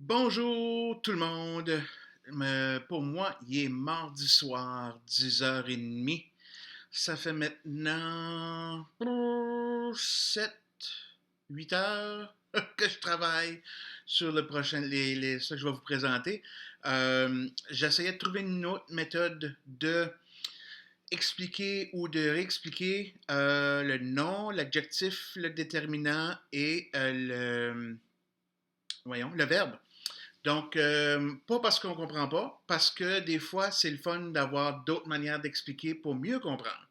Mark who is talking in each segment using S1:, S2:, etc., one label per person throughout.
S1: Bonjour tout le monde. Pour moi, il est mardi soir, 10h30. Ça fait maintenant 7, 8 heures que je travaille sur le prochain, ça que je vais vous présenter. J'essayais de trouver une autre méthode de expliquer ou de réexpliquer le nom, l'adjectif, le déterminant et le verbe. Donc, pas parce qu'on ne comprend pas, parce que des fois, c'est le fun d'avoir d'autres manières d'expliquer pour mieux comprendre.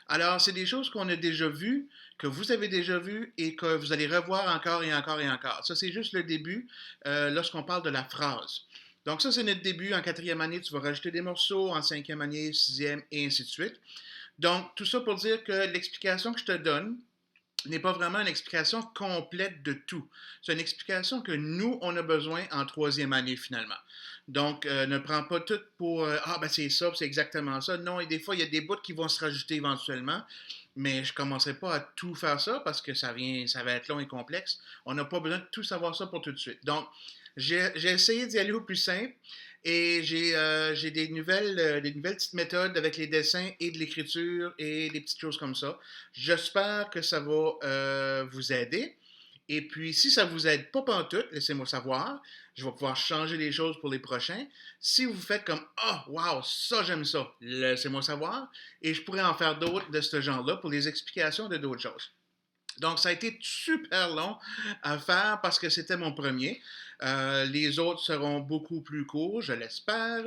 S1: Alors, c'est des choses qu'on a déjà vues, que vous avez déjà vues et que vous allez revoir encore et encore et encore. Ça, c'est juste le début lorsqu'on parle de la phrase. Donc, ça, c'est notre début. En quatrième année, tu vas rajouter des morceaux. En cinquième année, sixième, et ainsi de suite. Donc, tout ça pour dire que l'explication que je te donne, n'est pas vraiment une explication complète de tout. C'est une explication que nous, on a besoin en troisième année finalement. Donc, ne prends pas tout pour ah, ben c'est ça, c'est exactement ça. Non, et des fois, il y a des bouts qui vont se rajouter éventuellement, mais je ne commencerai pas à tout faire ça parce que ça va être long et complexe. On n'a pas besoin de tout savoir ça pour tout de suite. Donc, j'ai essayé d'y aller au plus simple et j'ai des nouvelles petites méthodes avec les dessins et de l'écriture et des petites choses comme ça. J'espère que ça va vous aider. Et puis, si ça ne vous aide pas pantoute, laissez-moi savoir. Je vais pouvoir changer les choses pour les prochains. Si vous faites comme ah, oh, wow, ça j'aime ça, laissez-moi savoir. Et je pourrais en faire d'autres de ce genre-là pour les explications de d'autres choses. Donc, ça a été super long à faire parce que c'était mon premier. Les autres seront beaucoup plus courts, je l'espère.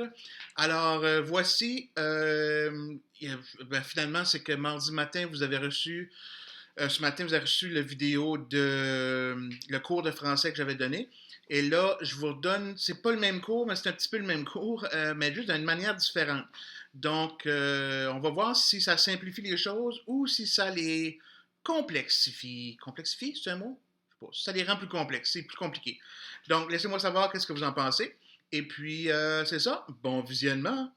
S1: Alors, voici, finalement, c'est que mardi matin, ce matin, vous avez reçu la vidéo de le cours de français que j'avais donné. Et là, je vous redonne, c'est pas le même cours, mais c'est un petit peu le même cours, mais juste d'une manière différente. Donc, on va voir si ça simplifie les choses ou si ça les complexifie. Complexifie, c'est un mot? Je sais pas. Ça les rend plus complexes, c'est plus compliqué. Donc, laissez-moi savoir qu'est-ce que vous en pensez. Et puis, c'est ça. Bon visionnement.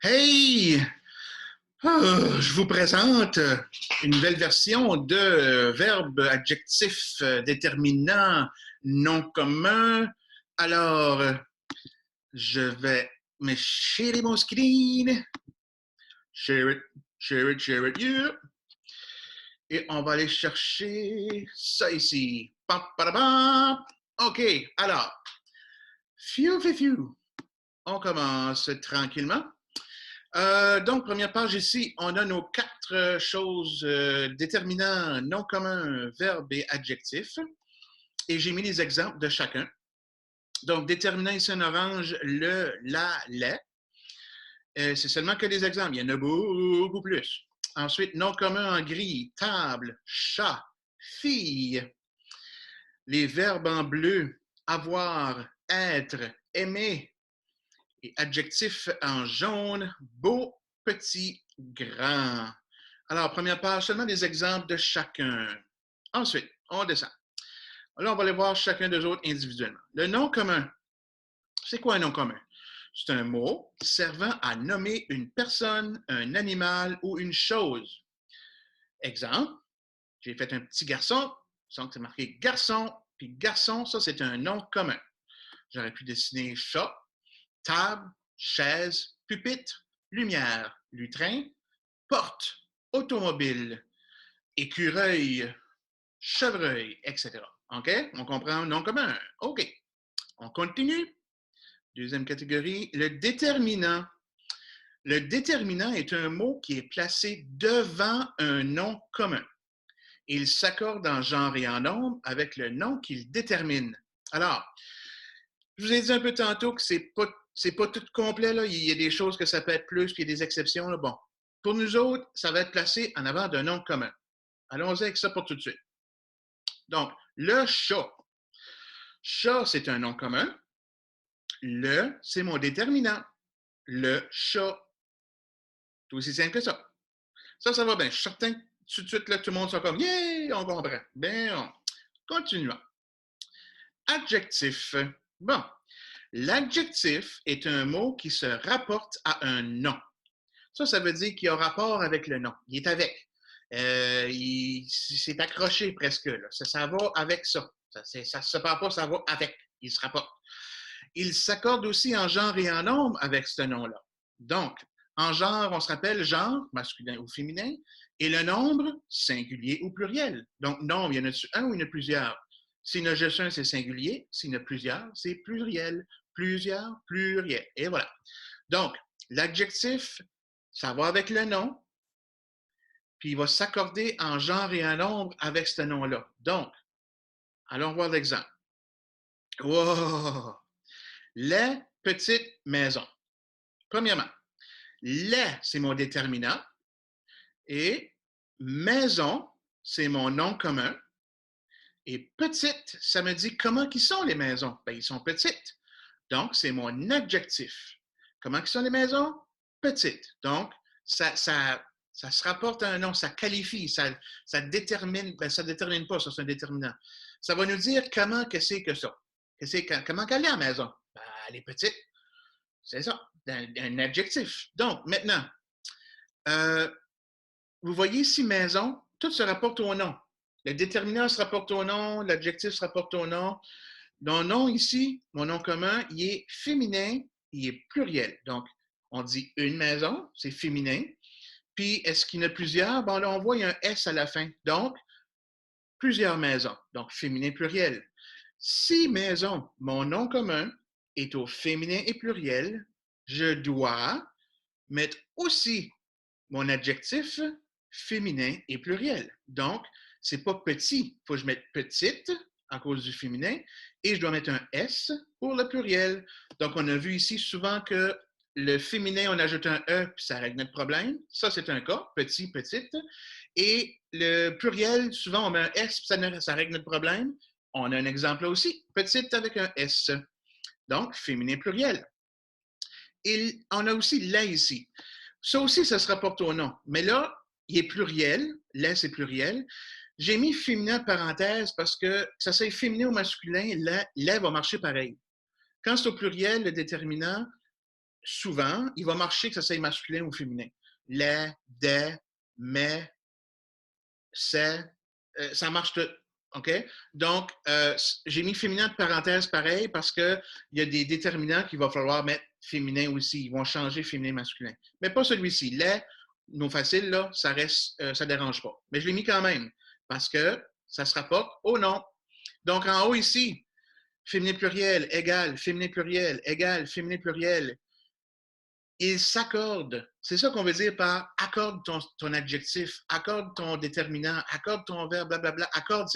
S1: Hey! Je vous présente une nouvelle version de verbe adjectif déterminant non commun. Alors, je vais me sharer mon screen. Share it, share it, share it, yeah. Et on va aller chercher ça ici. OK, alors, fiu. On commence tranquillement. Donc, première page ici, on a nos quatre choses déterminants, non communs, verbes et adjectifs. Et j'ai mis les exemples de chacun. Donc, déterminant ici en orange, le, la, les. C'est seulement que des exemples. Il y en a beaucoup plus. Ensuite, non commun en gris, table, chat, fille. Les verbes en bleu, avoir, être, aimer. Et adjectif en jaune, beau, petit, grand. Alors, première page, seulement des exemples de chacun. Ensuite, on descend. Là, on va aller voir chacun des autres individuellement. Le nom commun. C'est quoi un nom commun? C'est un mot servant à nommer une personne, un animal ou une chose. Exemple, j'ai fait un petit garçon, donc c'est marqué garçon, puis garçon, ça c'est un nom commun. J'aurais pu dessiner chat, table, chaise, pupitre, lumière, lutrin, porte, automobile, écureuil, chevreuil, etc. OK? On comprend un nom commun. OK. On continue. Deuxième catégorie, le déterminant. Le déterminant est un mot qui est placé devant un nom commun. Il s'accorde en genre et en nombre avec le nom qu'il détermine. Alors, je vous ai dit un peu tantôt que c'est pas tout complet. Là. Il y a des choses que ça peut être plus, puis il y a des exceptions. Là. Bon, pour nous autres, ça va être placé en avant d'un nom commun. Allons-y avec ça pour tout de suite. Donc, le chat. Chat, c'est un nom commun. Le, c'est mon déterminant. Le chat. C'est aussi simple que ça. Ça va bien. Je suis certain que tout de suite, là, tout le monde sera comme yeah, on comprend. Bien, continuons. Adjectif. Bon. L'adjectif est un mot qui se rapporte à un nom. Ça veut dire qu'il a rapport avec le nom. Il est avec. C'est accroché presque. Là. Ça va avec ça. Ça ne se sépare pas, ça va avec. il se rapporte. Il s'accorde aussi en genre et en nombre avec ce nom-là. Donc, en genre, on se rappelle genre, masculin ou féminin, et le nombre, singulier ou pluriel. Donc, nombre, il y en a un ou il y en a plusieurs. S'il y en a juste un, c'est singulier. S'il y en a plusieurs, c'est pluriel. Plusieurs, pluriel. Et voilà. Donc, l'adjectif, ça va avec le nom, puis il va s'accorder en genre et en nombre avec ce nom-là. Donc, allons voir l'exemple. Wow! Les petites maisons. Premièrement, les, c'est mon déterminant et maison, c'est mon nom commun. Et petite, ça me dit comment qui sont les maisons. Ben, ils sont petites. Donc, c'est mon adjectif. Comment qui sont les maisons? Petites. Donc, ça se rapporte à un nom, ça qualifie, ça détermine, ben, ça ne détermine pas, ça c'est un déterminant. Ça va nous dire comment que c'est que ça. Comment qu'elle est à la maison? Ben, elle est petite. C'est ça, un adjectif. Donc, maintenant, euh, vous voyez ici maison, tout se rapporte au nom. Le déterminant se rapporte au nom, l'adjectif se rapporte au nom. Mon nom ici, mon nom commun, il est féminin, il est pluriel. Donc, on dit une maison, c'est féminin. Puis, est-ce qu'il y en a plusieurs? Bon, là, on voit, il y a un S à la fin. Donc, plusieurs maisons. Donc, féminin pluriel. Si maison, mon nom commun, est au féminin et pluriel, je dois mettre aussi mon adjectif féminin et pluriel. Donc, c'est pas petit. Il faut que je mette petite à cause du féminin et je dois mettre un S pour le pluriel. Donc, on a vu ici souvent que le féminin, on ajoute un E puis ça règle notre problème. Ça, c'est un cas, petit, petite. Et le pluriel, souvent, on met un S puis ça règle notre problème. On a un exemple là aussi, petite avec un S. Donc, féminin pluriel. Et on a aussi la ici. Ça aussi, ça se rapporte au nom. Mais là, il est pluriel. La, c'est pluriel. J'ai mis féminin parenthèse parce que ça soit féminin ou masculin, la va marcher pareil. Quand c'est au pluriel, le déterminant, souvent, il va marcher que ça soit masculin ou féminin. Les, des, mais, c'est, ça marche tout. OK? Donc, j'ai mis féminin de parenthèse pareil parce qu'il y a des déterminants qu'il va falloir mettre féminin aussi. Ils vont changer féminin masculin. Mais pas celui-ci. Les, nos faciles, là, ça reste, ça ne dérange pas. Mais je l'ai mis quand même parce que ça se rapporte au nom. Donc, en haut ici, féminin pluriel égale féminin pluriel égale féminin pluriel. Ils s'accordent. C'est ça qu'on veut dire par accorde ton adjectif, accorde ton déterminant, accorde ton verbe, blablabla, accorde.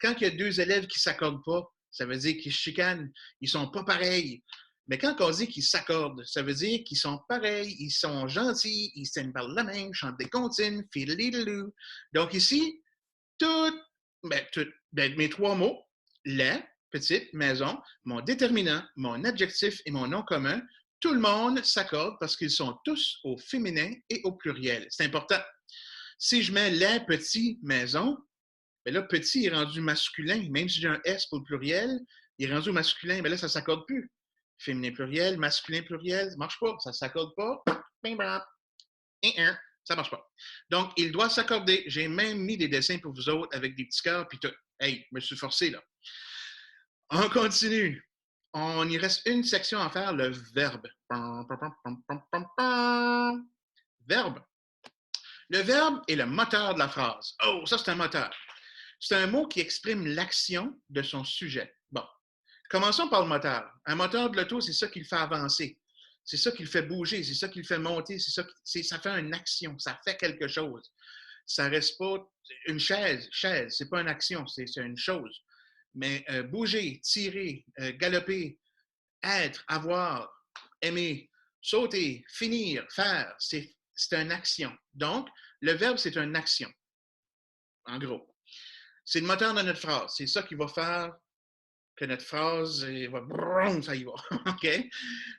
S1: Quand il y a deux élèves qui ne s'accordent pas, ça veut dire qu'ils chicanent, ils ne sont pas pareils. Mais quand on dit qu'ils s'accordent, ça veut dire qu'ils sont pareils, ils sont gentils, ils s'aiment par la même, chantent des comptines, fiddly-lou. Donc ici, mes trois mots, la, petite, maison, mon déterminant, mon adjectif et mon nom commun, tout le monde s'accorde parce qu'ils sont tous au féminin et au pluriel. C'est important. Si je mets la petite maison, bien là, petit est rendu masculin, même si j'ai un S pour le pluriel, il est rendu au masculin, mais là, ça ne s'accorde plus. Féminin pluriel, masculin pluriel, ça ne marche pas, ça ne s'accorde pas. Ça ne marche pas. Donc, il doit s'accorder. J'ai même mis des dessins pour vous autres avec des petits cœurs, puis tout. Hey, je me suis forcé, là. On continue. On y reste une section à faire, le verbe. Verbe. Le verbe est le moteur de la phrase. Oh, ça, c'est un moteur. C'est un mot qui exprime l'action de son sujet. Bon, commençons par le moteur. Un moteur de l'auto, c'est ça qui le fait avancer. C'est ça qui le fait bouger, c'est ça qui le fait monter, ça fait une action, ça fait quelque chose. Ça reste pas une chaise, c'est pas une action, c'est une chose. Mais bouger, tirer, galoper, être, avoir, aimer, sauter, finir, faire, c'est une action. Donc, le verbe, c'est une action, en gros. C'est le moteur de notre phrase. C'est ça qui va faire que notre phrase va, ça y va. OK?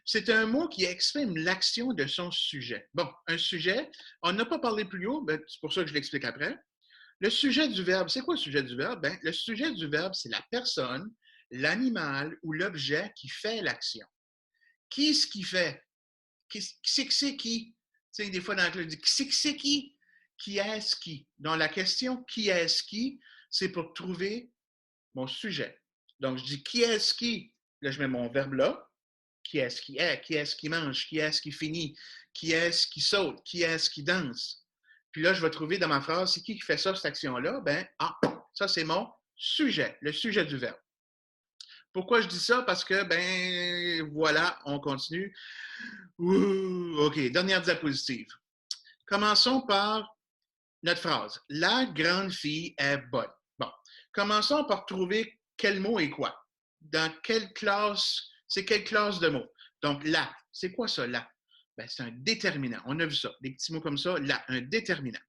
S1: C'est un mot qui exprime l'action de son sujet. Bon, un sujet, on n'a pas parlé plus haut, ben, c'est pour ça que je l'explique après. Le sujet du verbe, c'est quoi le sujet du verbe? Ben, le sujet du verbe, c'est la personne, l'animal ou l'objet qui fait l'action. Qui est-ce qui fait? C'est qui? Tu sais, des fois, dans la classe, on dit c'est qui? Qui est-ce qui? Dans la question qui est-ce qui, c'est pour trouver mon sujet. Donc, je dis qui est-ce qui? Là, je mets mon verbe là. Qui est-ce qui est? Qui est-ce qui mange? Qui est-ce qui finit? Qui est-ce qui saute? Qui est-ce qui danse? Puis là, je vais trouver dans ma phrase, c'est qui fait ça, cette action-là? Ben, ça, c'est mon sujet, le sujet du verbe. Pourquoi je dis ça? Parce que, ben, voilà, on continue. Ouh, OK, dernière diapositive. Commençons par notre phrase. La grande fille est bonne. Bon, commençons par trouver quel mot est quoi. Dans quelle classe, c'est quelle classe de mots. Donc, la, c'est quoi ça, la? Ben, c'est un déterminant. On a vu ça, des petits mots comme ça, la, un déterminant.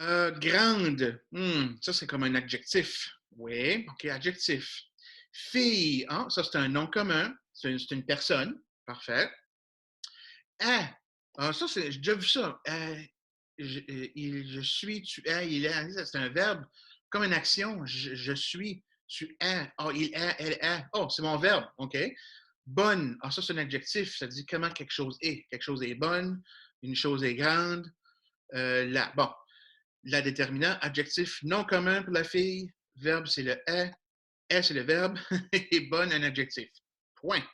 S1: Grande, ça c'est comme un adjectif. Oui, OK, adjectif. Fille, hein, ça c'est un nom commun, c'est une personne. Parfait. Ah, ça c'est, j'ai déjà vu ça. Je suis, tu es, il est. C'est un verbe, comme une action. Je suis, tu es. Oh, il est, elle est. Oh, c'est mon verbe. OK. Bonne. Ah, ça c'est un adjectif. Ça dit comment quelque chose est. Quelque chose est bonne, une chose est grande. Là, bon. La déterminant, adjectif non commun pour la fille. Verbe, c'est le est. Est, c'est le verbe. Et bonne, un adjectif. Point.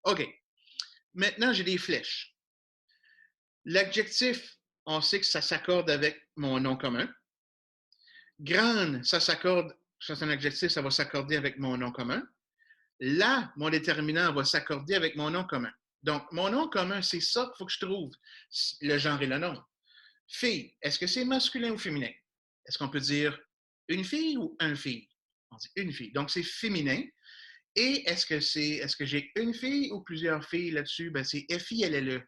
S1: OK. Maintenant, j'ai des flèches. L'adjectif, on sait que ça s'accorde avec mon nom commun. Grande, ça s'accorde, ça c'est un adjectif, ça va s'accorder avec mon nom commun. Là, mon déterminant va s'accorder avec mon nom commun. Donc, mon nom commun, c'est ça qu'il faut que je trouve, le genre et le nom. Fille, est-ce que c'est masculin ou féminin? Est-ce qu'on peut dire une fille ou un fille? On dit une fille. Donc, c'est féminin. Et est-ce que j'ai une fille ou plusieurs filles là-dessus? Ben, c'est FILLE.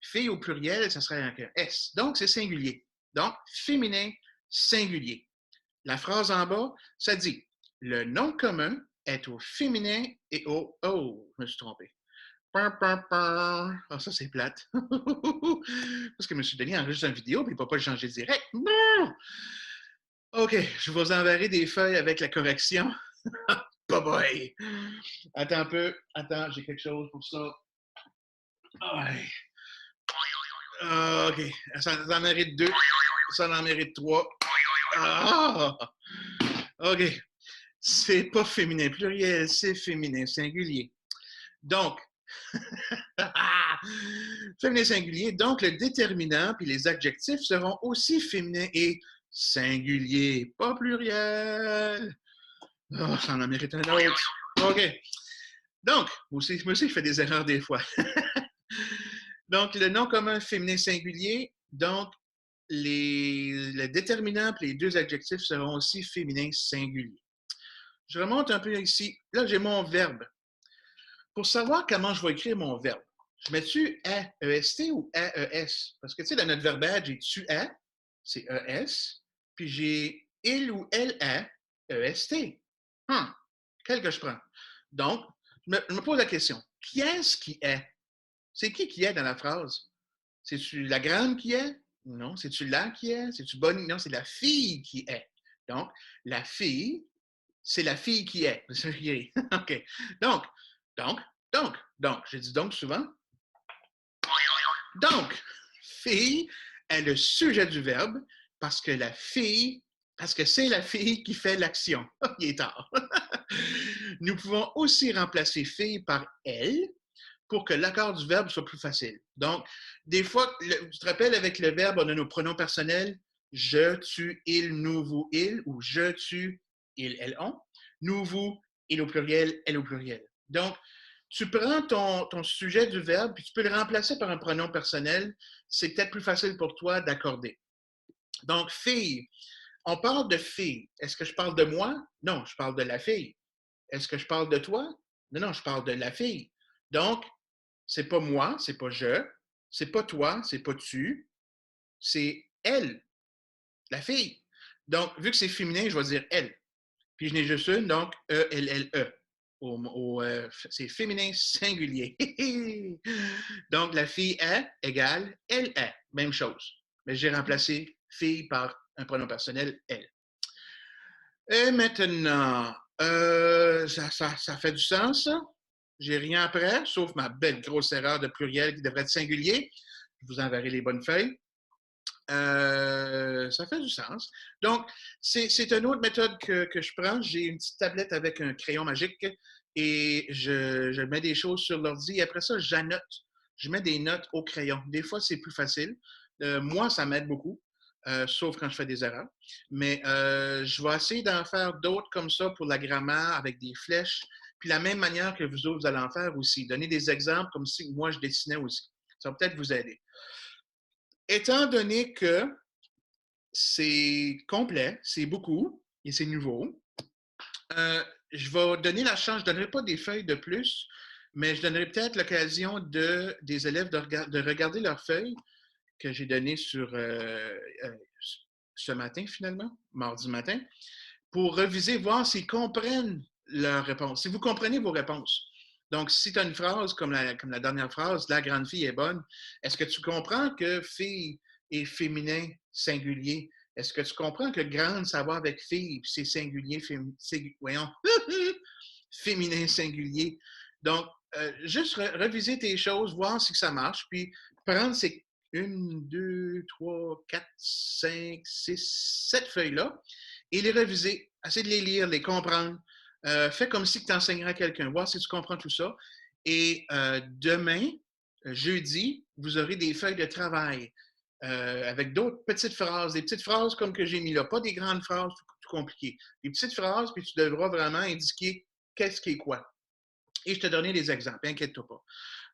S1: Fille au pluriel, ça serait un S. Donc, c'est singulier. Donc, féminin singulier. La phrase en bas, ça dit le nom commun est au féminin et au. Oh, je me suis trompé. Ah, ça, c'est plate. Parce que M. Denis enregistre une vidéo et il ne peut pas le changer direct. OK, je vous enverrai des feuilles avec la correction. Bye bye. Attends un peu. Attends, j'ai quelque chose pour ça. Ouais. OK. Ça en mérite deux. Ça en mérite trois. Ah! OK. C'est pas féminin pluriel, c'est féminin singulier. Donc, féminin singulier, donc le déterminant puis les adjectifs seront aussi féminins et singuliers, pas pluriel. Oh, ça en mérite un autre. OK. Donc, moi aussi, je fais des erreurs des fois. Donc, le nom commun féminin singulier, donc le déterminant et les deux adjectifs seront aussi féminins singuliers. Je remonte un peu ici. Là, j'ai mon verbe. Pour savoir comment je vais écrire mon verbe, je mets-tu A-E-S-T ou A-E-S? Parce que, tu sais, dans notre verbage, j'ai tu A, c'est E-S, puis j'ai il ou elle a, E-S-T. Quel que je prends? Donc, je me pose la question. Qui est-ce qui est? C'est qui est dans la phrase? C'est-tu la grande qui est? Non. C'est-tu la qui est? C'est-tu bonne? Non, c'est la fille qui est. Donc, la fille, c'est la fille qui est. OK. Donc, donc, donc, j'ai dit donc souvent. Donc, fille est le sujet du verbe parce que c'est la fille qui fait l'action. Il est tard. Nous pouvons aussi remplacer fille par elle pour que l'accord du verbe soit plus facile. Donc, des fois, tu te rappelles, avec le verbe, on a nos pronoms personnels, je, tu, il, nous, vous, il, ou je, tu, il, elle, on. Nous, vous, il au pluriel, elle au pluriel. Donc, tu prends ton sujet du verbe, puis tu peux le remplacer par un pronom personnel. C'est peut-être plus facile pour toi d'accorder. Donc, fille, on parle de fille. Est-ce que je parle de moi? Non, je parle de la fille. Est-ce que je parle de toi? Non, non, je parle de la fille. Donc, c'est pas moi, c'est pas je, c'est pas toi, c'est pas tu, c'est elle, la fille. Donc, vu que c'est féminin, je vais dire elle. Puis je n'ai juste une, donc E-L-L-E. C'est féminin singulier. Donc, la fille est égale elle est. Même chose. Mais j'ai remplacé fille par un pronom personnel elle. Et maintenant, ça fait du sens, ça? J'ai rien après, sauf ma belle grosse erreur de pluriel qui devrait être singulier. Je vous enverrai les bonnes feuilles. Ça fait du sens. Donc, c'est une autre méthode que je prends. J'ai une petite tablette avec un crayon magique et je mets des choses sur l'ordi. Et après ça, j'annote. Je mets des notes au crayon. Des fois, c'est plus facile. Moi, ça m'aide beaucoup, sauf quand je fais des erreurs. Mais je vais essayer d'en faire d'autres comme ça pour la grammaire avec des flèches. Puis la même manière que vous autres, vous allez en faire aussi. Donner des exemples comme si moi, je dessinais aussi. Ça va peut-être vous aider. Étant donné que c'est complet, c'est beaucoup et c'est nouveau. Je vais donner la chance, je ne donnerai pas des feuilles de plus, mais je donnerai peut-être l'occasion des élèves de regarder leurs feuilles que j'ai données sur ce matin finalement, mardi matin, pour reviser, voir s'ils comprennent leurs réponses, si vous comprenez vos réponses. Donc, si tu as une phrase comme la dernière phrase, la grande fille est bonne, est-ce que tu comprends que fille est féminin singulier? Est-ce que tu comprends que grande, ça va avec fille, puis c'est singulier, voyons, féminin singulier. Donc, juste reviser tes choses, voir si ça marche, puis prendre ces 1, 2, 3, 4, 5, 6, 7 feuilles-là et les reviser, essayer de les lire, les comprendre. Fais comme si tu enseignerais à quelqu'un, voir si tu comprends tout ça. Et demain, jeudi, vous aurez des feuilles de travail avec d'autres petites phrases, des petites phrases comme que j'ai mis là, pas des grandes phrases tout compliquées. Des petites phrases, puis tu devras vraiment indiquer qu'est-ce qui est quoi. Et je te donnerai des exemples, inquiète-toi pas.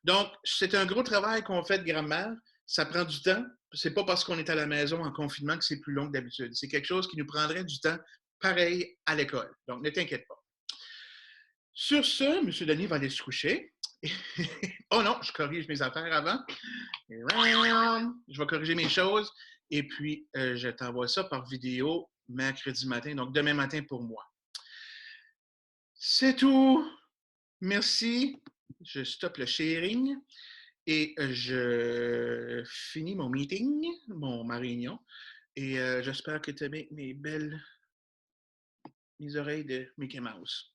S1: Donc, c'est un gros travail qu'on fait de grammaire. Ça prend du temps. C'est pas parce qu'on est à la maison en confinement que c'est plus long que d'habitude. C'est quelque chose qui nous prendrait du temps pareil à l'école. Donc, ne t'inquiète pas. Sur ce, M. Denis va aller se coucher. Oh non, je corrige mes affaires avant. Je vais corriger mes choses. Et puis, je t'envoie ça par vidéo mercredi matin, donc demain matin pour moi. C'est tout. Merci. Je stoppe le sharing et je finis mon meeting, ma réunion. Et j'espère que tu as aimé mes oreilles de Mickey Mouse.